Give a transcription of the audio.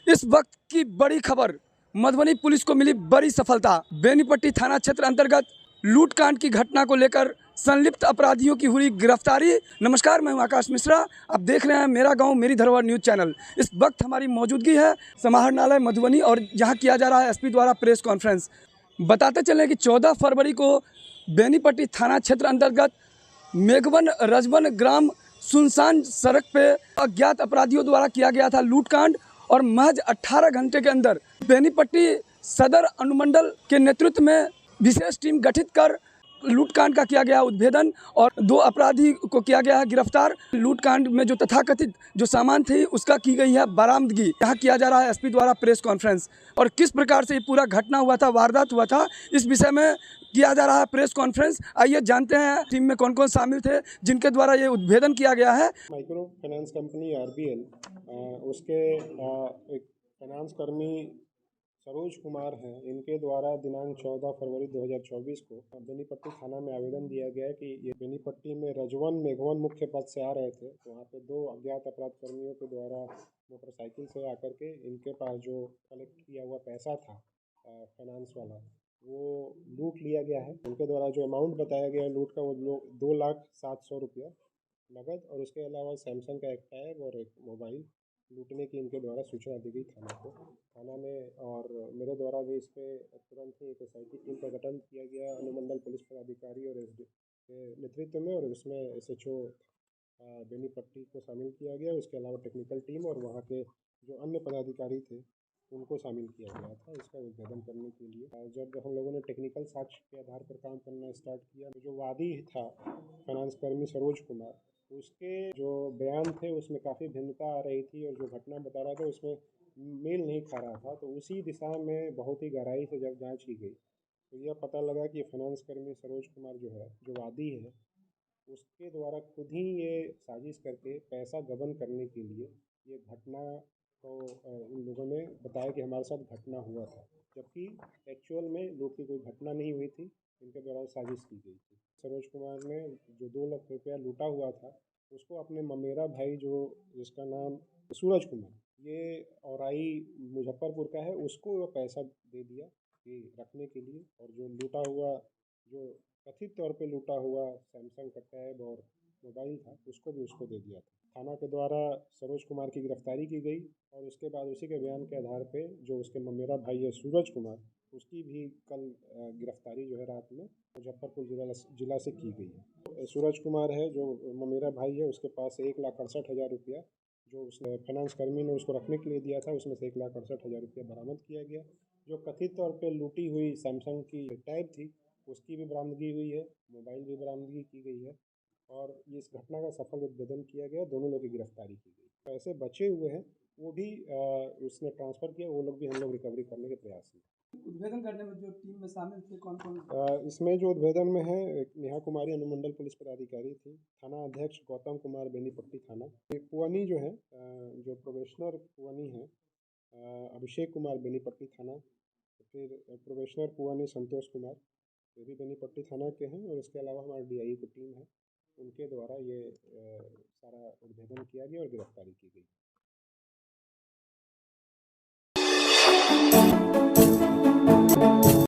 इस वक्त की बड़ी खबर, मधुबनी पुलिस को मिली बड़ी सफलता। बेनीपट्टी थाना क्षेत्र अंतर्गत लूटकांड की घटना को लेकर संलिप्त अपराधियों की हुई गिरफ्तारी। नमस्कार, मैं हूं आकाश मिश्रा। आप देख रहे हैं मेरा गांव मेरी धरोहर न्यूज़ चैनल। इस वक्त हमारी मौजूदगी है समाहरणालय मधुबनी और जहां किया जा रहा है एसपी द्वारा प्रेस कॉन्फ्रेंस। बताते चलें कि 14 फरवरी को बेनीपट्टी थाना क्षेत्र अंतर्गत मेघवन रजवन ग्राम सुनसान सड़क पे अज्ञात अपराधियों द्वारा किया गया था लूटकांड और महज 18 घंटे के अंदर बेनीपट्टी सदर अनुमंडल के नेतृत्व में विशेष टीम गठित कर लूटकांड का किया गया उद्भेदन और 2 अपराधी को किया गया है गिरफ्तार। लूटकांड में जो तथाकथित जो सामान थे उसका की गई है बरामदगी। यहाँ किया जा रहा है एसपी द्वारा प्रेस कॉन्फ्रेंस और किस प्रकार से ये पूरा घटना हुआ था, वारदात हुआ था, इस विषय में किया जा रहा है प्रेस कॉन्फ्रेंस। आइए जानते हैं टीम में कौन कौन शामिल थे जिनके द्वारा ये उद्भेदन किया गया है। माइक्रो फाइनेंस कंपनी आरबीएल उसके एक फाइनेंस कर्मी सरोज कुमार हैं। इनके द्वारा दिनांक 14 फरवरी 2024 को बेनीपट्टी थाना में आवेदन दिया गया कि ये बेनीपट्टी में रजवन मेघवन मुख्य पथ से आ रहे थे, तो वहाँ पे 2 अज्ञात अपराध कर्मियों के द्वारा मोटरसाइकिल से आकर के इनके पास जो कलेक्ट किया हुआ पैसा था फाइनेंस वाला, वो लूट लिया गया है। उनके द्वारा जो अमाउंट बताया गया है लूट का, वो 2,07,000 रुपया नगद और उसके अलावा सैमसंग का एक टैब और एक मोबाइल लूटने की इनके द्वारा सूचना दी गई थाना में। और मेरे द्वारा भी इस पर तुरंत ही एक SIT टीम का गठन किया गया अनुमंडल पुलिस पदाधिकारी और SD के नेतृत्व में, और उसमें SHO बेनीपट्टी को शामिल किया गया। उसके अलावा टेक्निकल टीम और वहाँ के जो अन्य पदाधिकारी थे उनको शामिल किया गया था इसका उद्भेदन करने के लिए। जब हम लोगों ने टेक्निकल साक्ष्य के आधार पर काम करना स्टार्ट किया, तो जो वादी था फाइनेंस कर्मी सरोज कुमार, उसके जो बयान थे उसमें काफ़ी भिन्नता आ रही थी और जो घटना बता रहा था उसमें मेल नहीं खा रहा था। तो उसी दिशा में बहुत ही गहराई से जब जांच की गई तो यह पता लगा कि फाइनेंस कर्मी सरोज कुमार जो है, जो वादी है, उसके द्वारा खुद ही ये साजिश करके पैसा गबन करने के लिए ये घटना को इन लोगों ने बताया कि हमारे साथ घटना हुआ था, जबकि एक्चुअल में लूट की कोई घटना नहीं हुई थी, इनके द्वारा साजिश की गई थी। सरोज कुमार ने जो 2 लाख रुपया लूटा हुआ था उसको अपने ममेरा भाई, जो जिसका नाम सूरज कुमार, ये औराई मुजफ्फरपुर का है, उसको वह पैसा दे दिया कि रखने के लिए। और जो लूटा हुआ, जो कथित तौर पे लूटा हुआ सैमसंग का टैब और मोबाइल था, उसको भी उसको दे दिया था। थाना के द्वारा सरोज कुमार की गिरफ्तारी की गई और उसके बाद उसी के बयान के आधार पे जो उसके ममेरा भाई है सूरज कुमार, उसकी भी कल गिरफ्तारी जो है रात में मुजफ्फरपुर जिला से की गई है। सूरज कुमार है जो ममेरा भाई है, उसके पास 1,68,000 रुपया जो उसने फाइनेंस कर्मी ने उसको रखने के लिए दिया था, उसमें से 1,68,000 रुपया बरामद किया गया। जो कथित तौर पे लूटी हुई सैमसंग की टैब थी उसकी भी बरामदगी हुई है, मोबाइल भी बरामदगी की गई है और इस घटना का सफल उद्भेदन किया गया। दोनों लोगों की गिरफ्तारी की गई। पैसे बचे हुए हैं वो भी उसने ट्रांसफ़र किया, वो लोग भी हम लोग रिकवरी करने के प्रयास में। उद्भेदन करने में जो टीम में शामिल थे कौन कौन? इसमें जो उद्भेदन में है, एक नेहा कुमारी अनुमंडल पुलिस पदाधिकारी थी, थाना अध्यक्ष गौतम कुमार बेनीपट्टी थाना, एक पुअनी जो है जो प्रोबेशनर पुअनी है अभिषेक कुमार बेनीपट्टी थाना, फिर प्रोबेशनर पुअनी संतोष कुमार, ये भी बेनीपट्टी थाना के हैं, और इसके अलावा हमारी DIU की टीम है, उनके द्वारा ये सारा उद्भेदन किया गया और गिरफ्तारी की गई।